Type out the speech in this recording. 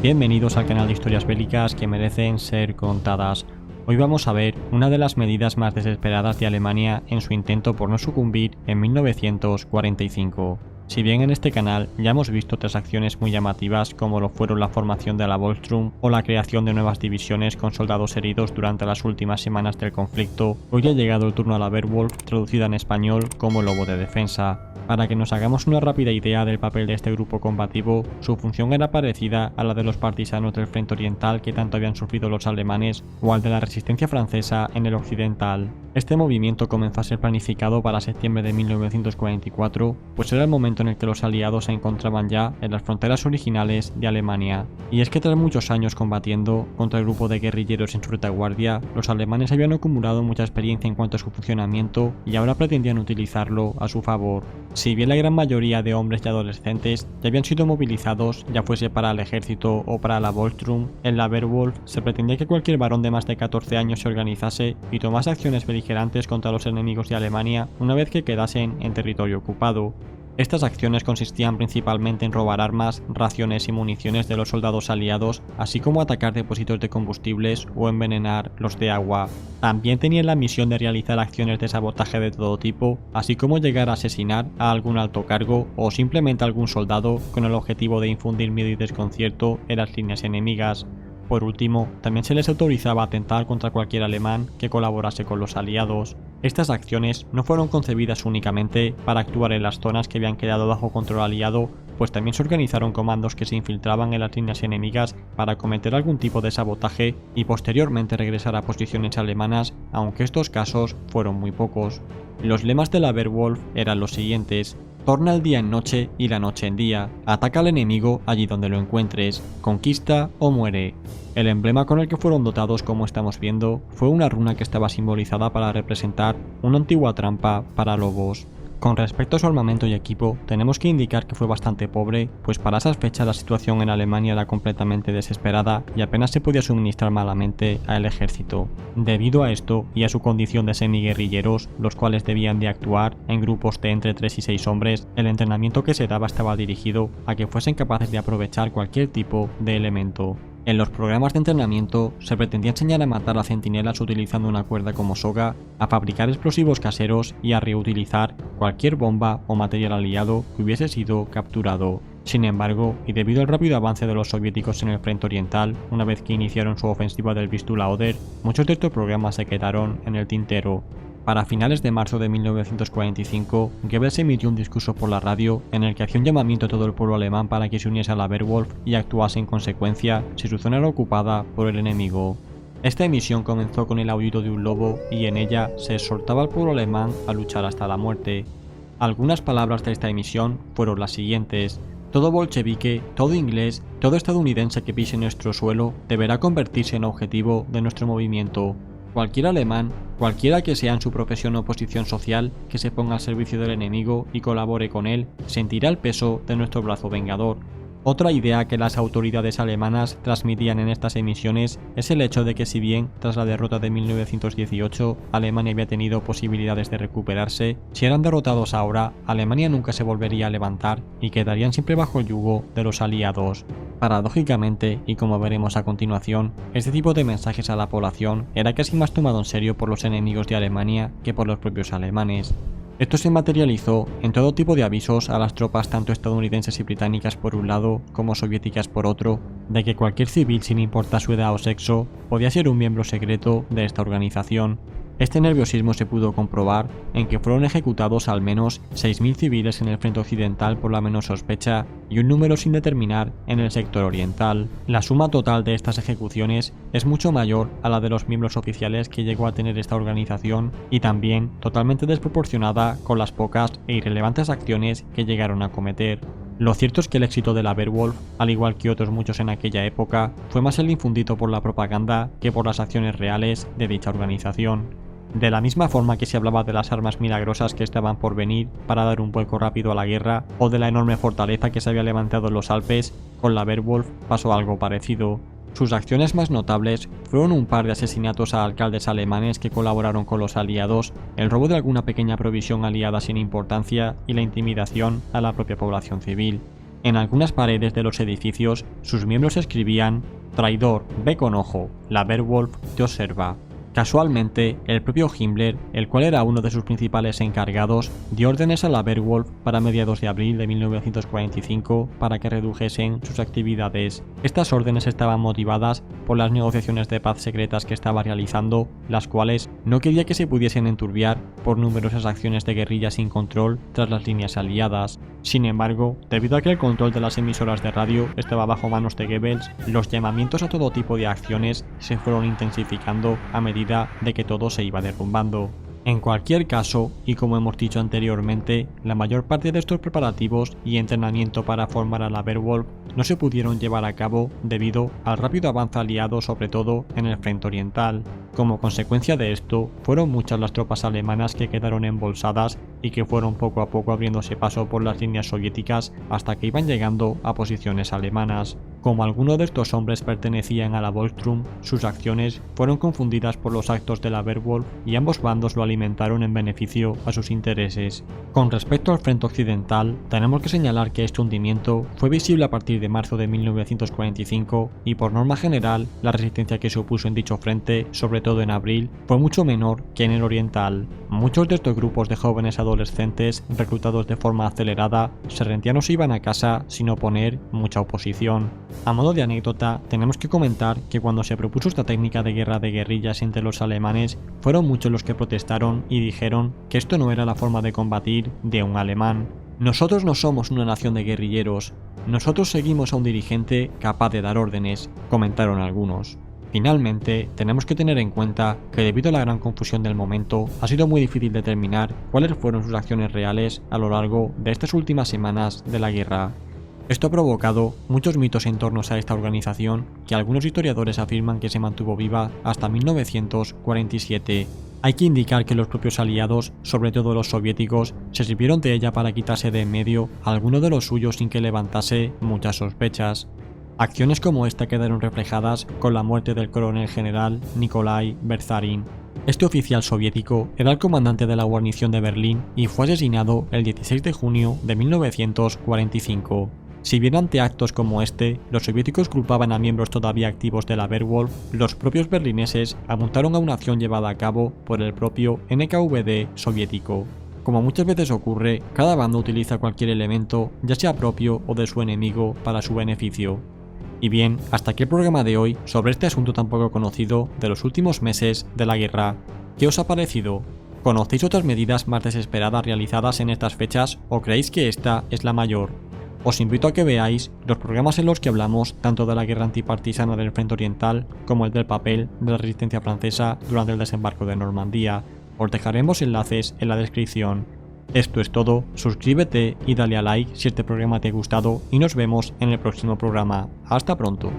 Bienvenidos al canal de historias bélicas que merecen ser contadas. Hoy vamos a ver una de las medidas más desesperadas de Alemania en su intento por no sucumbir en 1945. Si bien en este canal ya hemos visto otras acciones muy llamativas como lo fueron la formación de la Volkssturm o la creación de nuevas divisiones con soldados heridos durante las últimas semanas del conflicto, hoy ha llegado el turno a la Werwolf, traducida en español como lobo de defensa. Para que nos hagamos una rápida idea del papel de este grupo combativo, su función era parecida a la de los partisanos del frente oriental que tanto habían sufrido los alemanes o al de la resistencia francesa en el occidental. Este movimiento comenzó a ser planificado para septiembre de 1944, pues era el momento en el que los aliados se encontraban ya en las fronteras originales de Alemania. Y es que tras muchos años combatiendo contra el grupo de guerrilleros en su retaguardia, los alemanes habían acumulado mucha experiencia en cuanto a su funcionamiento y ahora pretendían utilizarlo a su favor. Si bien la gran mayoría de hombres y adolescentes ya habían sido movilizados, ya fuese para el ejército o para la Volkssturm, en la Werwolf se pretendía que cualquier varón de más de 14 años se organizase y tomase acciones beligerantes contra los enemigos de Alemania una vez que quedasen en territorio ocupado. Estas acciones consistían principalmente en robar armas, raciones y municiones de los soldados aliados, así como atacar depósitos de combustibles o envenenar los de agua. También tenían la misión de realizar acciones de sabotaje de todo tipo, así como llegar a asesinar a algún alto cargo o simplemente a algún soldado con el objetivo de infundir miedo y desconcierto en las líneas enemigas. Por último, también se les autorizaba a atentar contra cualquier alemán que colaborase con los aliados. Estas acciones no fueron concebidas únicamente para actuar en las zonas que habían quedado bajo control aliado, pues también se organizaron comandos que se infiltraban en las líneas enemigas para cometer algún tipo de sabotaje y posteriormente regresar a posiciones alemanas, aunque estos casos fueron muy pocos. Los lemas de la Werwolf eran los siguientes: torna el día en noche y la noche en día, ataca al enemigo allí donde lo encuentres, conquista o muere. El emblema con el que fueron dotados, como estamos viendo, fue una runa que estaba simbolizada para representar una antigua trampa para lobos. Con respecto a su armamento y equipo, tenemos que indicar que fue bastante pobre, pues para esas fechas la situación en Alemania era completamente desesperada y apenas se podía suministrar malamente al ejército. Debido a esto y a su condición de semiguerrilleros, los cuales debían de actuar en grupos de entre 3 y 6 hombres, el entrenamiento que se daba estaba dirigido a que fuesen capaces de aprovechar cualquier tipo de elemento. En los programas de entrenamiento se pretendía enseñar a matar a centinelas utilizando una cuerda como soga, a fabricar explosivos caseros y a reutilizar cualquier bomba o material aliado que hubiese sido capturado. Sin embargo, y debido al rápido avance de los soviéticos en el frente oriental, una vez que iniciaron su ofensiva del Vistula-Oder, muchos de estos programas se quedaron en el tintero. Para finales de marzo de 1945, Goebbels emitió un discurso por la radio en el que hacía un llamamiento a todo el pueblo alemán para que se uniese a la Werwolf y actuase en consecuencia si su zona era ocupada por el enemigo. Esta emisión comenzó con el aullido de un lobo y en ella se exhortaba al pueblo alemán a luchar hasta la muerte. Algunas palabras de esta emisión fueron las siguientes: todo bolchevique, todo inglés, todo estadounidense que pise nuestro suelo deberá convertirse en objetivo de nuestro movimiento. Cualquier alemán, cualquiera que sea en su profesión o posición social, que se ponga al servicio del enemigo y colabore con él, sentirá el peso de nuestro brazo vengador. Otra idea que las autoridades alemanas transmitían en estas emisiones es el hecho de que si bien tras la derrota de 1918 Alemania había tenido posibilidades de recuperarse, si eran derrotados ahora, Alemania nunca se volvería a levantar y quedarían siempre bajo el yugo de los aliados. Paradójicamente, y como veremos a continuación, este tipo de mensajes a la población era casi más tomado en serio por los enemigos de Alemania que por los propios alemanes. Esto se materializó en todo tipo de avisos a las tropas tanto estadounidenses y británicas por un lado como soviéticas por otro, de que cualquier civil sin importar su edad o sexo podía ser un miembro secreto de esta organización. Este nerviosismo se pudo comprobar en que fueron ejecutados al menos 6.000 civiles en el frente occidental por la menor sospecha y un número sin determinar en el sector oriental. La suma total de estas ejecuciones es mucho mayor a la de los miembros oficiales que llegó a tener esta organización y también totalmente desproporcionada con las pocas e irrelevantes acciones que llegaron a cometer. Lo cierto es que el éxito de la Werwolf, al igual que otros muchos en aquella época, fue más el infundido por la propaganda que por las acciones reales de dicha organización. De la misma forma que se hablaba de las armas milagrosas que estaban por venir para dar un vuelco rápido a la guerra, o de la enorme fortaleza que se había levantado en los Alpes, con la Werwolf pasó algo parecido. Sus acciones más notables fueron un par de asesinatos a alcaldes alemanes que colaboraron con los aliados, el robo de alguna pequeña provisión aliada sin importancia y la intimidación a la propia población civil. En algunas paredes de los edificios, sus miembros escribían: «Traidor, ve con ojo, la Werwolf te observa». Casualmente, el propio Himmler, el cual era uno de sus principales encargados, dio órdenes a la Werwolf para mediados de abril de 1945 para que redujesen sus actividades. Estas órdenes estaban motivadas por las negociaciones de paz secretas que estaba realizando, las cuales no quería que se pudiesen enturbiar por numerosas acciones de guerrilla sin control tras las líneas aliadas. Sin embargo, debido a que el control de las emisoras de radio estaba bajo manos de Goebbels, los llamamientos a todo tipo de acciones se fueron intensificando a medida de que todo se iba derrumbando. En cualquier caso, y como hemos dicho anteriormente, la mayor parte de estos preparativos y entrenamiento para formar a la Werwolf no se pudieron llevar a cabo debido al rápido avance aliado, sobre todo en el frente oriental. Como consecuencia de esto, fueron muchas las tropas alemanas que quedaron embolsadas y que fueron poco a poco abriéndose paso por las líneas soviéticas hasta que iban llegando a posiciones alemanas. Como algunos de estos hombres pertenecían a la Volkssturm, sus acciones fueron confundidas por los actos de la Werwolf y ambos bandos lo alimentaron en beneficio a sus intereses. Con respecto al frente occidental, tenemos que señalar que este hundimiento fue visible a partir de marzo de 1945 y por norma general la resistencia que se opuso en dicho frente, sobre todo en abril, fue mucho menor que en el oriental. Muchos de estos grupos de jóvenes adolescentes, reclutados de forma acelerada, se rendían o se iban a casa sin oponer mucha oposición. A modo de anécdota, tenemos que comentar que cuando se propuso esta técnica de guerra de guerrillas entre los alemanes, fueron muchos los que protestaron y dijeron que esto no era la forma de combatir de un alemán. Nosotros no somos una nación de guerrilleros, nosotros seguimos a un dirigente capaz de dar órdenes, comentaron algunos. Finalmente, tenemos que tener en cuenta que debido a la gran confusión del momento, ha sido muy difícil determinar cuáles fueron sus acciones reales a lo largo de estas últimas semanas de la guerra. Esto ha provocado muchos mitos en torno a esta organización que algunos historiadores afirman que se mantuvo viva hasta 1947. Hay que indicar que los propios aliados, sobre todo los soviéticos, se sirvieron de ella para quitarse de en medio a alguno de los suyos sin que levantase muchas sospechas. Acciones como esta quedaron reflejadas con la muerte del coronel general Nikolai Berzarin. Este oficial soviético era el comandante de la guarnición de Berlín y fue asesinado el 16 de junio de 1945. Si bien ante actos como este, los soviéticos culpaban a miembros todavía activos de la Werwolf, los propios berlineses apuntaron a una acción llevada a cabo por el propio NKVD soviético. Como muchas veces ocurre, cada bando utiliza cualquier elemento, ya sea propio o de su enemigo, para su beneficio. Y bien, hasta aquí el programa de hoy sobre este asunto tan poco conocido de los últimos meses de la guerra. ¿Qué os ha parecido? ¿Conocéis otras medidas más desesperadas realizadas en estas fechas o creéis que esta es la mayor? Os invito a que veáis los programas en los que hablamos tanto de la guerra antipartisana del frente oriental como el del papel de la resistencia francesa durante el desembarco de Normandía. Os dejaremos enlaces en la descripción. Esto es todo, suscríbete y dale a like si este programa te ha gustado y nos vemos en el próximo programa. Hasta pronto.